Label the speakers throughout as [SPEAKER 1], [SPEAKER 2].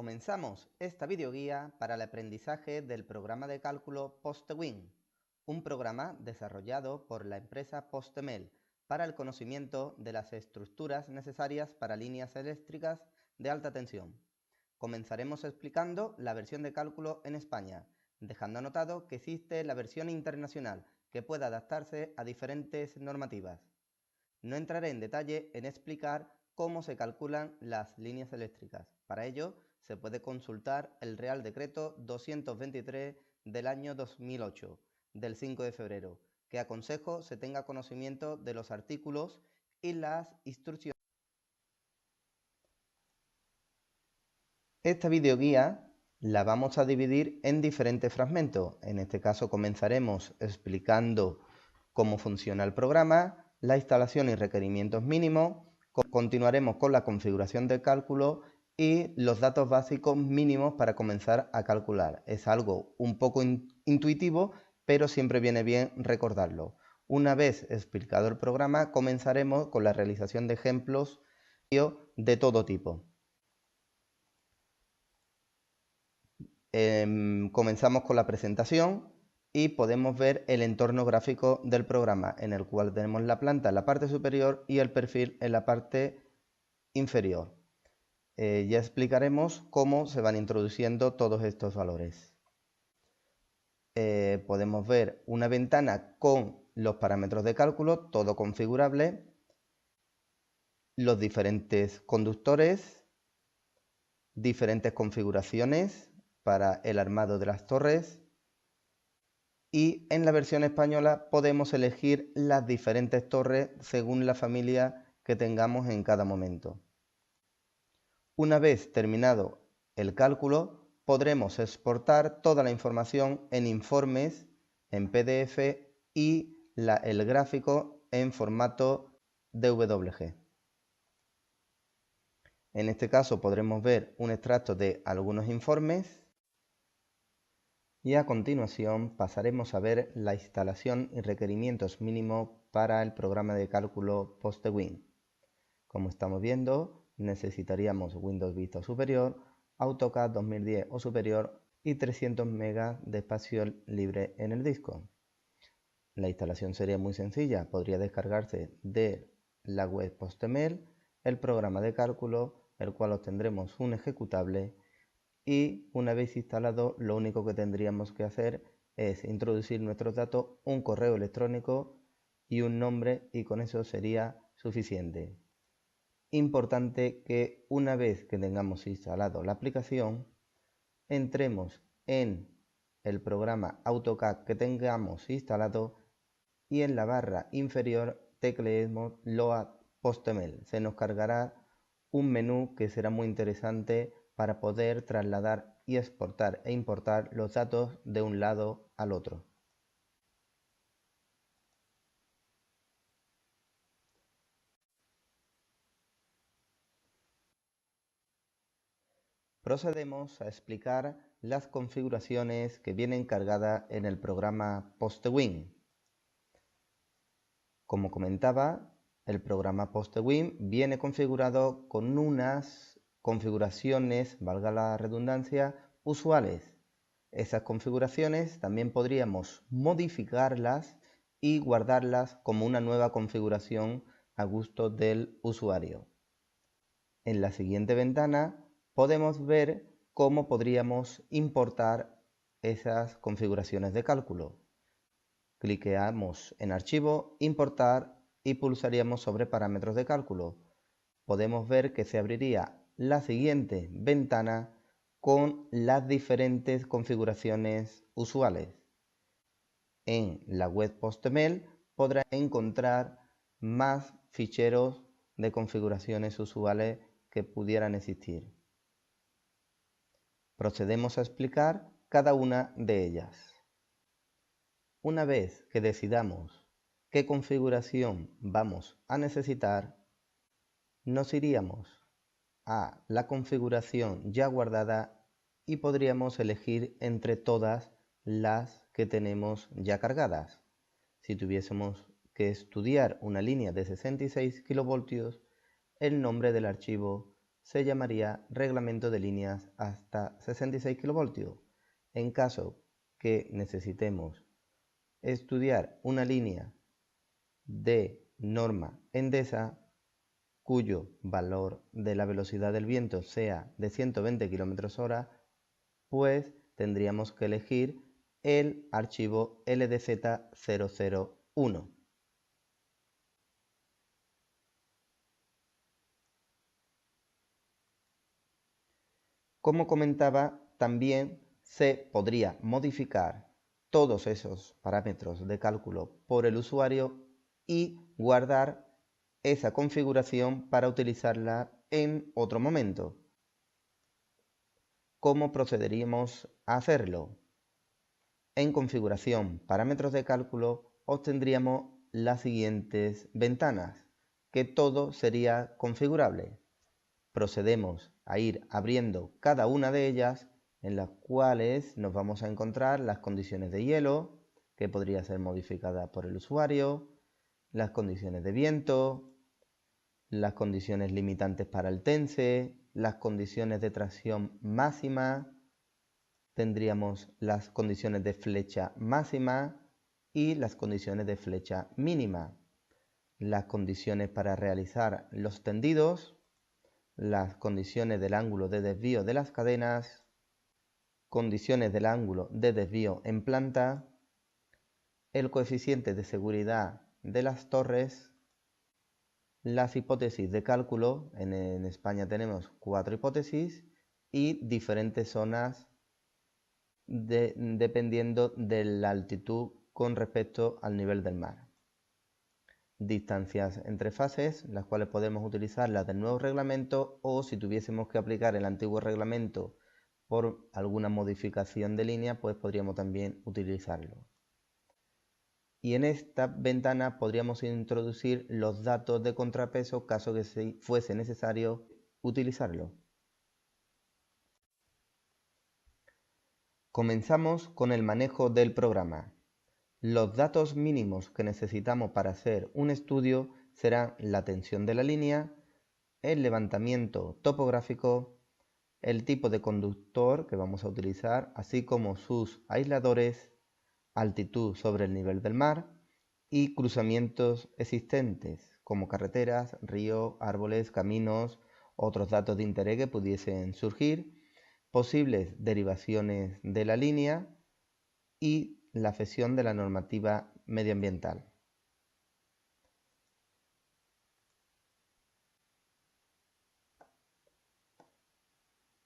[SPEAKER 1] Comenzamos esta videoguía para el aprendizaje del programa de cálculo PostWin, un programa desarrollado por la empresa PostMel para el conocimiento de las estructuras necesarias para líneas eléctricas de alta tensión. Comenzaremos explicando la versión de cálculo en España, dejando anotado que existe la versión internacional que puede adaptarse a diferentes normativas. No entraré en detalle en explicar cómo se calculan las líneas eléctricas. Para ello, se puede consultar el Real Decreto 223 del año 2008, del 5 de febrero, que aconsejo se tenga conocimiento de los artículos y las instrucciones. Esta videoguía la vamos a dividir en diferentes fragmentos. En este caso comenzaremos explicando cómo funciona el programa, la instalación y requerimientos mínimos. Continuaremos con la configuración del cálculo y los datos básicos mínimos para comenzar a calcular. Es algo un poco intuitivo, pero siempre viene bien recordarlo. Una vez explicado el programa, comenzaremos con la realización de ejemplos de todo tipo. Comenzamos con la presentación y podemos ver el entorno gráfico del programa, en el cual tenemos la planta en la parte superior y el perfil en la parte inferior. Ya explicaremos cómo se van introduciendo todos estos valores. Podemos ver una ventana con los parámetros de cálculo, todo configurable, los diferentes conductores, diferentes configuraciones para el armado de las torres, y en la versión española podemos elegir las diferentes torres según la familia que tengamos en cada momento. Una vez terminado el cálculo, podremos exportar toda la información en informes, en PDF y el gráfico en formato DWG. En este caso podremos ver un extracto de algunos informes. Y a continuación pasaremos a ver la instalación y requerimientos mínimos para el programa de cálculo PostWin. Como estamos viendo, necesitaríamos Windows Vista superior, AutoCAD 2010 o superior y 300 MB de espacio libre en el disco. La instalación sería muy sencilla, podría descargarse de la web PostMel el programa de cálculo, el cual obtendremos un ejecutable. Y una vez instalado, lo único que tendríamos que hacer es introducir nuestros datos, un correo electrónico y un nombre, y con eso sería suficiente. Importante que una vez que tengamos instalado la aplicación, entremos en el programa AutoCAD que tengamos instalado y en la barra inferior tecleemos Load PostMel. Se nos cargará un menú que será muy interesante para poder trasladar y exportar e importar los datos de un lado al otro. Procedemos a explicar las configuraciones que vienen cargadas en el programa PostWin. Como comentaba, el programa PostWin viene configurado con unas configuraciones, valga la redundancia, usuales. Esas configuraciones también podríamos modificarlas y guardarlas como una nueva configuración a gusto del usuario. En la siguiente ventana podemos ver cómo podríamos importar esas configuraciones de cálculo. Cliqueamos en Archivo, Importar y pulsaríamos sobre Parámetros de cálculo. Podemos ver que se abriría la siguiente ventana con las diferentes configuraciones usuales. En la web PostMel podrá encontrar más ficheros de configuraciones usuales que pudieran existir. Procedemos a explicar cada una de ellas. Una vez que decidamos qué configuración vamos a necesitar, nos iríamos a la configuración ya guardada y podríamos elegir entre todas las que tenemos ya cargadas. Si tuviésemos que estudiar una línea de 66 kV, el nombre del archivo se llamaría reglamento de líneas hasta 66 kV. En caso que necesitemos estudiar una línea de norma Endesa cuyo valor de la velocidad del viento sea de 120 km/h, pues tendríamos que elegir el archivo LDZ001. Como comentaba, también se podría modificar todos esos parámetros de cálculo por el usuario y guardar esa configuración para utilizarla en otro momento. ¿Cómo procederíamos a hacerlo? En configuración, parámetros de cálculo, obtendríamos las siguientes ventanas, que todo sería configurable. Procedemos a ir abriendo cada una de ellas, en las cuales nos vamos a encontrar las condiciones de hielo, que podría ser modificada por el usuario, las condiciones de viento, las condiciones limitantes para el tense, las condiciones de tracción máxima, tendríamos las condiciones de flecha máxima y las condiciones de flecha mínima, las condiciones para realizar los tendidos, las condiciones del ángulo de desvío de las cadenas, condiciones del ángulo de desvío en planta, el coeficiente de seguridad de las torres, las hipótesis de cálculo, en España tenemos 4 hipótesis y diferentes zonas dependiendo de la altitud con respecto al nivel del mar. Distancias entre fases, las cuales podemos utilizar las del nuevo reglamento, o si tuviésemos que aplicar el antiguo reglamento por alguna modificación de línea, pues podríamos también utilizarlo. Y en esta ventana podríamos introducir los datos de contrapeso caso que fuese necesario utilizarlo. Comenzamos con el manejo del programa. Los datos mínimos que necesitamos para hacer un estudio serán la tensión de la línea, el levantamiento topográfico, el tipo de conductor que vamos a utilizar, así como sus aisladores, altitud sobre el nivel del mar y cruzamientos existentes, como carreteras, ríos, árboles, caminos, otros datos de interés que pudiesen surgir, posibles derivaciones de la línea y la afección de la normativa medioambiental.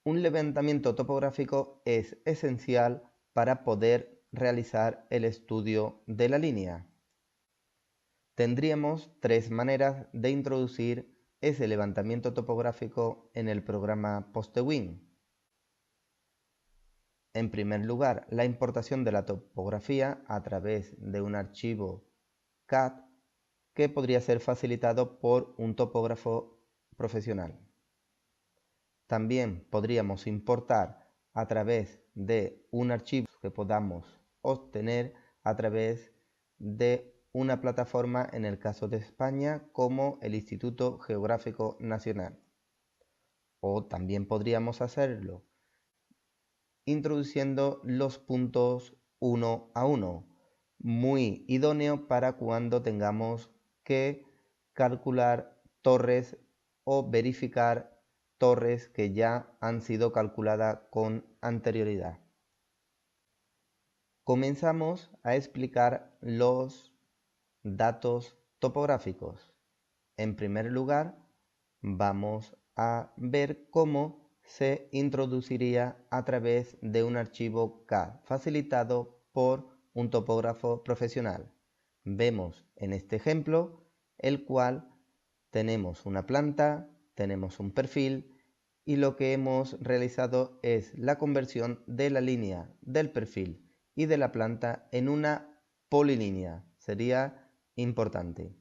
[SPEAKER 1] Un levantamiento topográfico es esencial para poder realizar el estudio de la línea. Tendríamos 3 maneras de introducir ese levantamiento topográfico en el programa PostEWIN. En primer lugar, la importación de la topografía a través de un archivo CAD que podría ser facilitado por un topógrafo profesional. También podríamos importar a través de un archivo que podamos obtener a través de una plataforma, en el caso de España, como el Instituto Geográfico Nacional. O también podríamos hacerlo introduciendo los puntos uno a uno, muy idóneo para cuando tengamos que calcular torres o verificar torres que ya han sido calculadas con anterioridad. Comenzamos a explicar los datos topográficos. En primer lugar, vamos a ver cómo se introduciría a través de un archivo CAD facilitado por un topógrafo profesional. Vemos en este ejemplo el cual tenemos una planta, tenemos un perfil y lo que hemos realizado es la conversión de la línea del perfil y de la planta en una polilínea. Sería importante.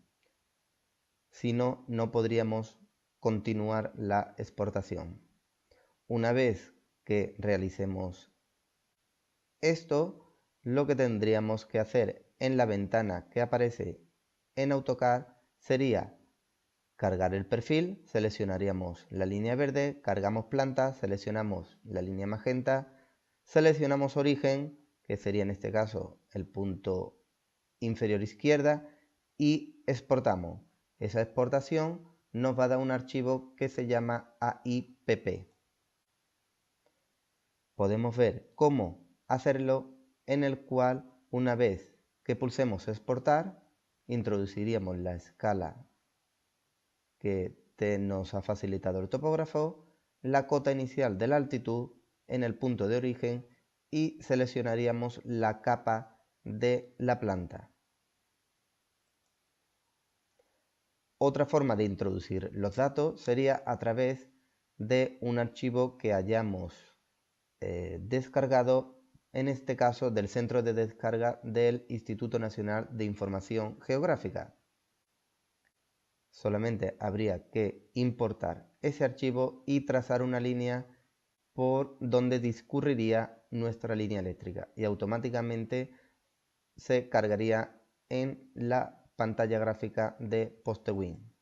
[SPEAKER 1] Si no, no podríamos continuar la exportación. Una vez que realicemos esto, lo que tendríamos que hacer en la ventana que aparece en AutoCAD sería cargar el perfil, seleccionaríamos la línea verde, cargamos planta, seleccionamos la línea magenta, seleccionamos origen, que sería en este caso el punto inferior izquierda, y exportamos. Esa exportación nos va a dar un archivo que se llama AIPP. Podemos ver cómo hacerlo, en el cual una vez que pulsemos exportar, introduciríamos la escala que nos ha facilitado el topógrafo, la cota inicial de la altitud en el punto de origen y seleccionaríamos la capa de la planta. Otra forma de introducir los datos sería a través de un archivo que hayamos descargado, en este caso del centro de descarga del Instituto Nacional de Información Geográfica. Solamente habría que importar ese archivo y trazar una línea por donde discurriría nuestra línea eléctrica y automáticamente se cargaría en la pantalla gráfica de PosteWin.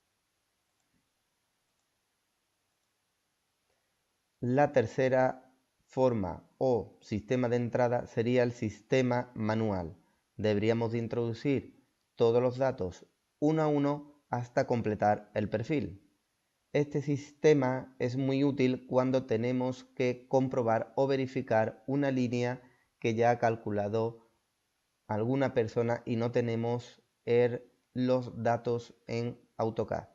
[SPEAKER 1] La tercera forma o sistema de entrada sería el sistema manual. Deberíamos de introducir todos los datos uno a uno hasta completar el perfil. Este sistema es muy útil cuando tenemos que comprobar o verificar una línea que ya ha calculado alguna persona y no tenemos los datos en AutoCAD,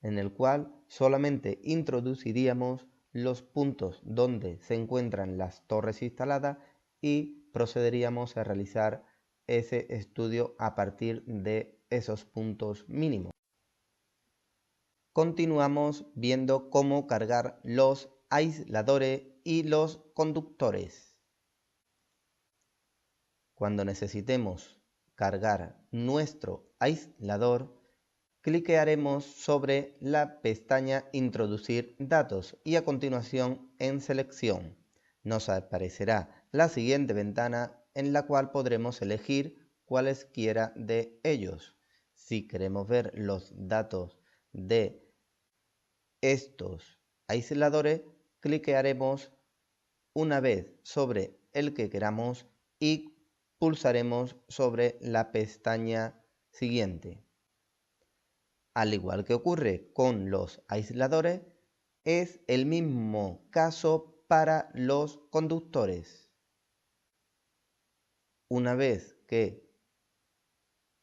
[SPEAKER 1] en el cual solamente introduciríamos los puntos donde se encuentran las torres instaladas y procederíamos a realizar ese estudio a partir de esos puntos mínimos. Continuamos viendo cómo cargar los aisladores y los conductores. Cuando necesitemos cargar nuestro aislador, cliquearemos sobre la pestaña Introducir datos y a continuación en Selección. Nos aparecerá la siguiente ventana en la cual podremos elegir cualesquiera de ellos. Si queremos ver los datos de estos aisladores, cliquearemos una vez sobre el que queramos y pulsaremos sobre la pestaña siguiente. Al igual que ocurre con los aisladores, es el mismo caso para los conductores. Una vez que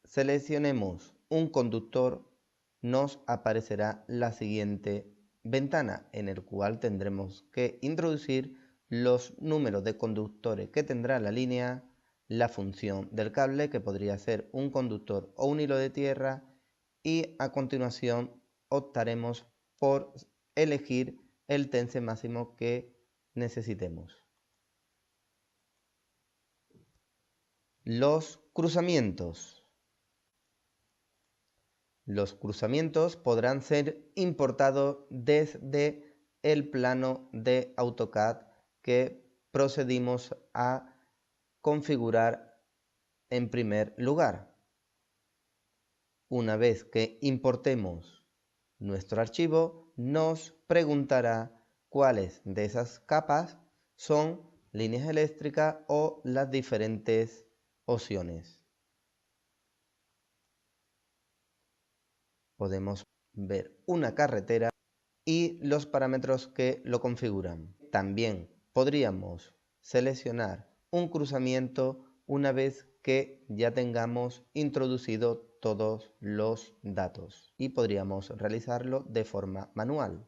[SPEAKER 1] seleccionemos un conductor, nos aparecerá la siguiente ventana en el cual tendremos que introducir los números de conductores que tendrá la línea, la función del cable, que podría ser un conductor o un hilo de tierra, y a continuación optaremos por elegir el tense máximo que necesitemos. Los cruzamientos. Los cruzamientos podrán ser importados desde el plano de AutoCAD que procedimos a configurar en primer lugar. Una vez que importemos nuestro archivo, nos preguntará cuáles de esas capas son líneas eléctricas o las diferentes opciones. Podemos ver una carretera y los parámetros que lo configuran. También podríamos seleccionar un cruzamiento una vez que ya tengamos introducido todos los datos y podríamos realizarlo de forma manual.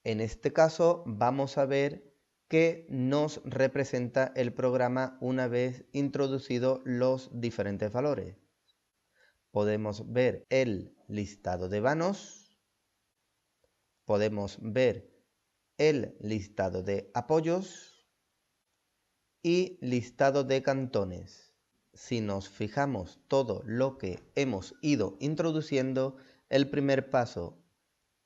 [SPEAKER 1] En este caso vamos a ver qué nos representa el programa una vez introducidos los diferentes valores. Podemos ver el listado de vanos, podemos ver el listado de apoyos y listado de cantones. Si nos fijamos todo lo que hemos ido introduciendo, el primer paso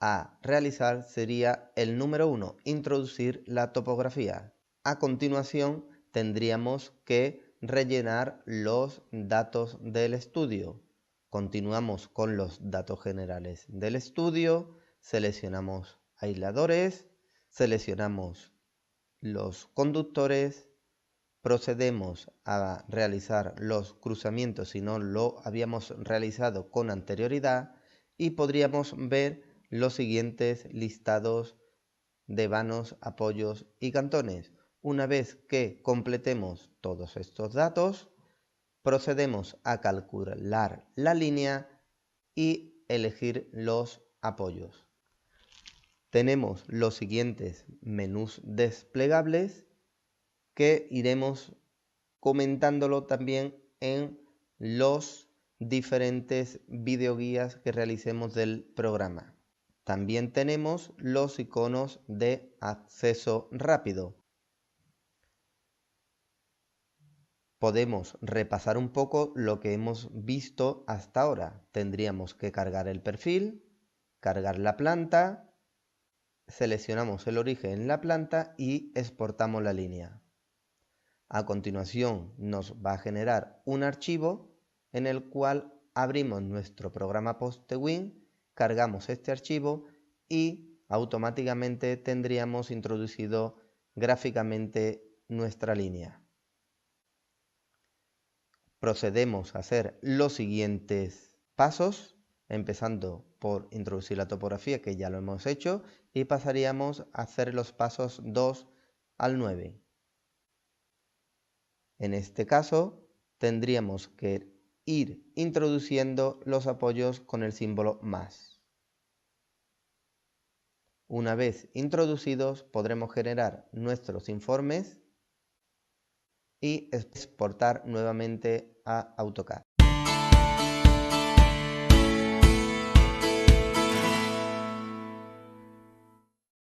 [SPEAKER 1] a realizar sería el número 1, introducir la topografía. A continuación tendríamos que rellenar los datos del estudio, Continuamos con los datos generales del estudio, seleccionamos aisladores, seleccionamos los conductores, procedemos a realizar los cruzamientos si no lo habíamos realizado con anterioridad y podríamos ver los siguientes listados de vanos, apoyos y cantones. Una vez que completemos todos estos datos, procedemos a calcular la línea y elegir los apoyos. Tenemos los siguientes menús desplegables que iremos comentándolo también en los diferentes videoguías que realicemos del programa. También tenemos los iconos de acceso rápido. Podemos repasar un poco lo que hemos visto hasta ahora. Tendríamos que cargar el perfil, cargar la planta, seleccionamos el origen en la planta y exportamos la línea. A continuación nos va a generar un archivo en el cual abrimos nuestro programa PostteWin, cargamos este archivo y automáticamente tendríamos introducido gráficamente nuestra línea. Procedemos a hacer los siguientes pasos, empezando por introducir la topografía, que ya lo hemos hecho, y pasaríamos a hacer los pasos 2 al 9. En este caso, tendríamos que ir introduciendo los apoyos con el símbolo más. Una vez introducidos, podremos generar nuestros informes y exportar nuevamente a AutoCAD.